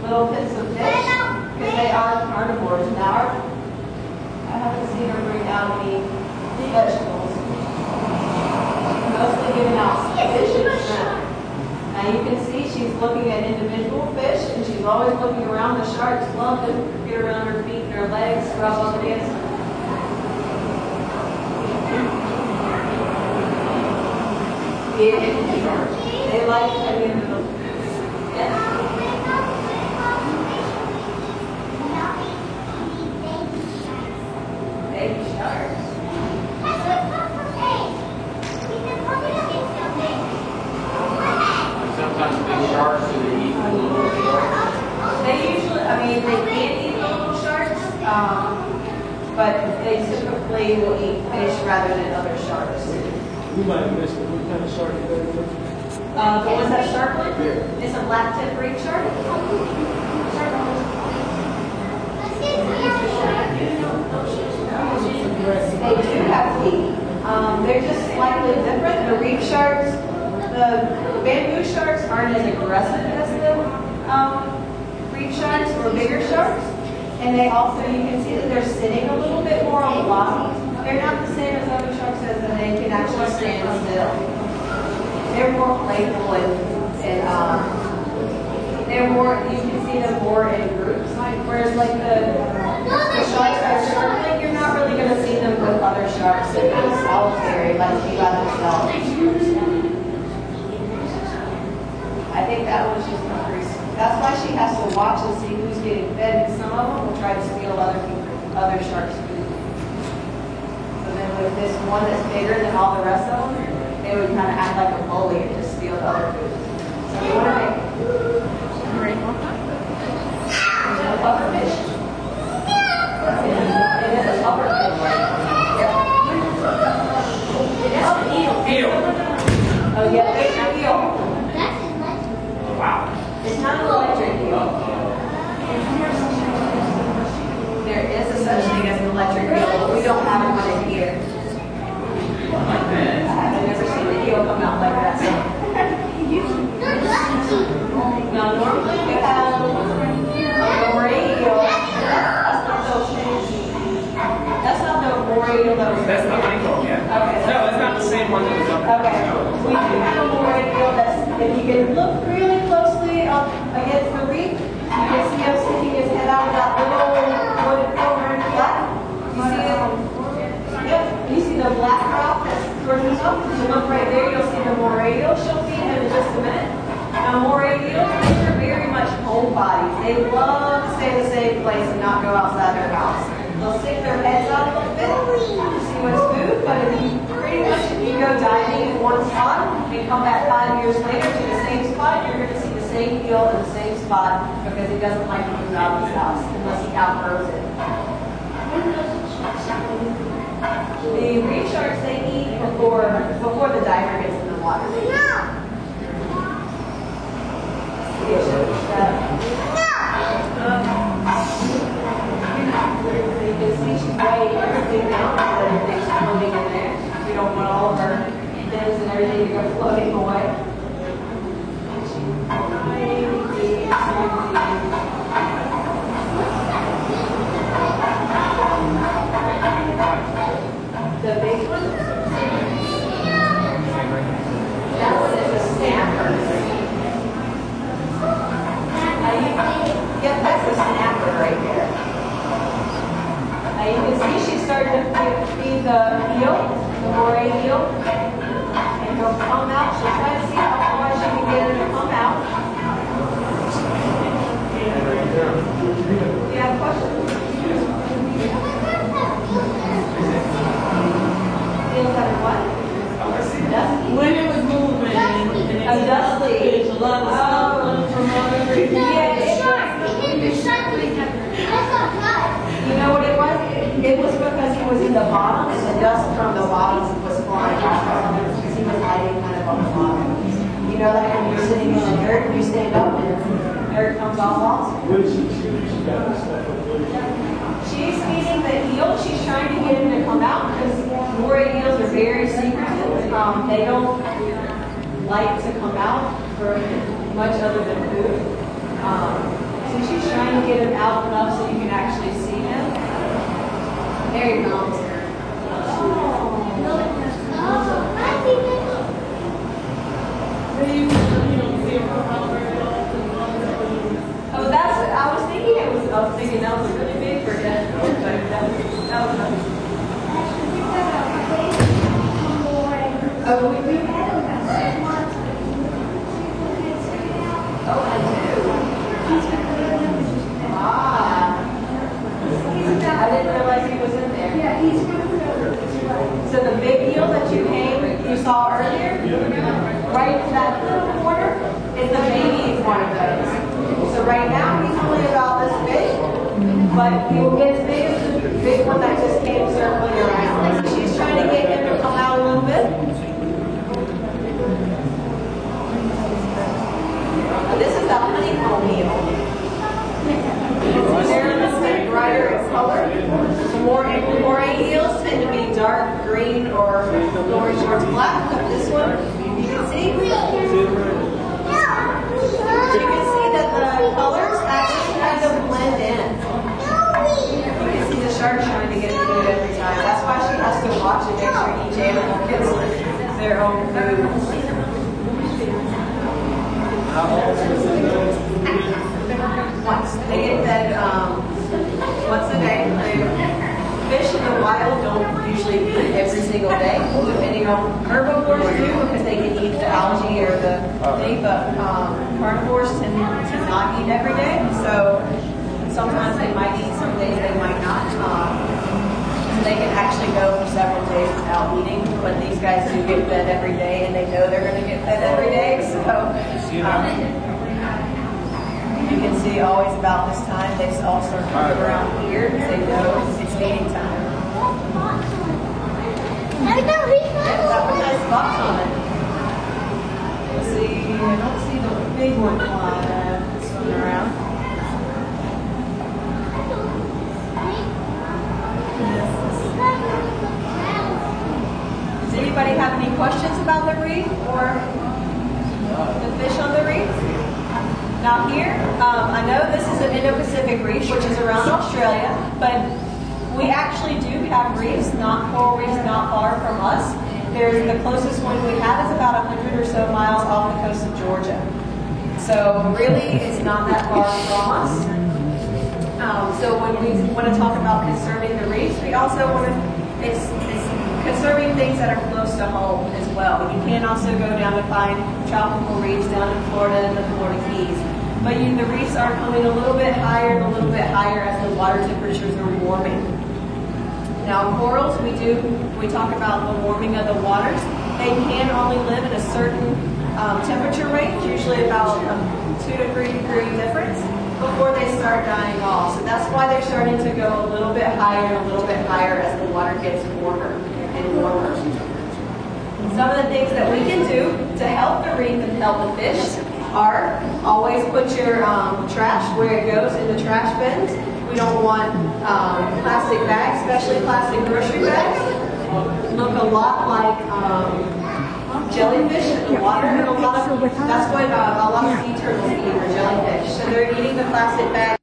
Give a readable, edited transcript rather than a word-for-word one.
little bits of fish because they are carnivores. Now, I haven't seen her bring out any vegetables. Mostly giving out fish and shrimp. Now you can see she's looking at individual fish, and she's always looking around. The sharks love to get around her feet and her legs, rub up against them. Yeah, they like to get little. Yeah. Baby sharks. Sometimes big sharks and they eat the little sharks. They usually, I mean, they can eat the little sharks, but they typically will eat fish rather than other sharks. You might have missed it. What kind of shark is that? The ones that shark one? It's a black tip reef shark. They do have teeth. They're just slightly different. The reef sharks, the bamboo sharks aren't as aggressive as the reef sharks or bigger sharks. And they also, you can see that they're sitting a little bit more on the bottom. They're not the same as other sharks as that they can actually stand still. They're more playful and they're more, you can see them more in groups. Whereas like the sharks that are circling, you're not really going to see them with other sharks. They're kind of solitary, like you by themselves. I think that one's just hungry. That's why she has to watch and see who's getting fed, because some of them will try to steal other sharks' food. So then with this one that's bigger than all the rest of them, they would kind of act like a bully and just steal the other food. So you want to make a pufferfish. It is a pufferfish. Yep. Eel. Oh yeah, there's an eel. Wow. It's not an electric eel. There is a such thing as an electric eel, but we don't have one in here. I've never seen the eel come out like that. Now normally we have a moray eel. That's not the moray eel that was. That's not what I call it, yeah. Okay. No, it's not the same one that was up there. Okay. We do have a moray eel that's, if you can look really closely up against the reef, you can see him sticking his head out of that little wooden corner in the black. You see it? Yep. You see the black rock that's towards us up? You look right there, you'll see the moray eel. She'll feed him in just a minute. Now moray eels, these are very much homebodies. They love to stay in the same place and not go outside their house. They'll stick their heads out a little bit to see what's food, but if you go diving in one spot and come back 5 years later to the same spot, you're going to see the same eel in the same spot because he doesn't like to move out of his house unless he outgrows it. The reef sharks, they eat before the diver gets in the water. You can see she's weighing everything down so everything's floating in there. We don't want all of her fins and everything to go floating away. The big one? That one is a snapper. Yep, that's a snapper right there. Now you can see she's starting to feed the eel, the moray eel, and he'll come out. She'll try to see how far she can get her to come out. Do you have questions? Eels having what? Dusty. When it was moving, A dusty. a lot of stuff from all over. You know what it was? It was because he was in the bottom, and the dust from the bottom was flying off because he was hiding kind of on the bottom. You know, like when you're sitting in the dirt, you stand up and dirt comes all off. What is she got this stuff up there? She's feeding the eel. She's trying to get him to come out because moray eels are very secretive. They don't like to come out for much other than food. So see she's trying to get him out enough so you can actually see him. There you go. Oh, I was thinking that was really big for him. That was nice. Oh, we had him. Oh, I do. Ah. I didn't realize he was in there. Yeah, he's from So the big eel that you saw earlier, right to that little corner, is the baby one of those. So right now he's only about this big, but he will get as big as the big one that just came circling around. She's trying to get him to come out a little bit. This is the honeycomb eel. They're a little bit brighter in color. Moray eels tend to be dark green or more towards black, but this one, you can see. You can see that the colors actually kind of blend in. You can see the shark trying to get the food every time. That's why she has to watch and make sure each animal gets their own food. Once. They get fed once a day. Fish in the wild don't usually eat every single day, depending on herbivores do because they can eat the algae or the thing, but carnivores tend to not eat every day. So sometimes they might eat, some days they might not. They can actually go for several days without eating, but these guys do get fed every day, and they know they're going to get fed every day. So you can see always about this time they all start coming around here because they know it's feeding time. That was a nice box on it. Let's see, I don't see the big one swimming around. Does anybody have any questions about the reef or the fish on the reef? Now here, I know this is an Indo-Pacific reef, which is around Australia, but we actually do have reefs, coral reefs, not far from us. The closest one we have is about 100 or so miles off the coast of Georgia. So really, it's not that far from us. So when we want to talk about conserving the reefs, we also want to, it's conserving things that are close to home as well. You can also go down and find tropical reefs down in Florida and the Florida Keys. But the reefs are coming a little bit higher and a little bit higher as the water temperatures are warming. Now corals, we talk about the warming of the waters. They can only live in a certain temperature range, usually about 2 to 3 degree difference, before they start dying off. So that's why they're starting to go a little bit higher and a little bit higher as the water gets warmer and warmer. Some of the things that we can do to help the reef and help the fish are always put your trash where it goes in the trash bins. We don't want plastic bags, especially plastic grocery bags. Look a lot like jellyfish in the water, and that's what a lot of sea turtles eat, are jellyfish. So they're eating the plastic bag.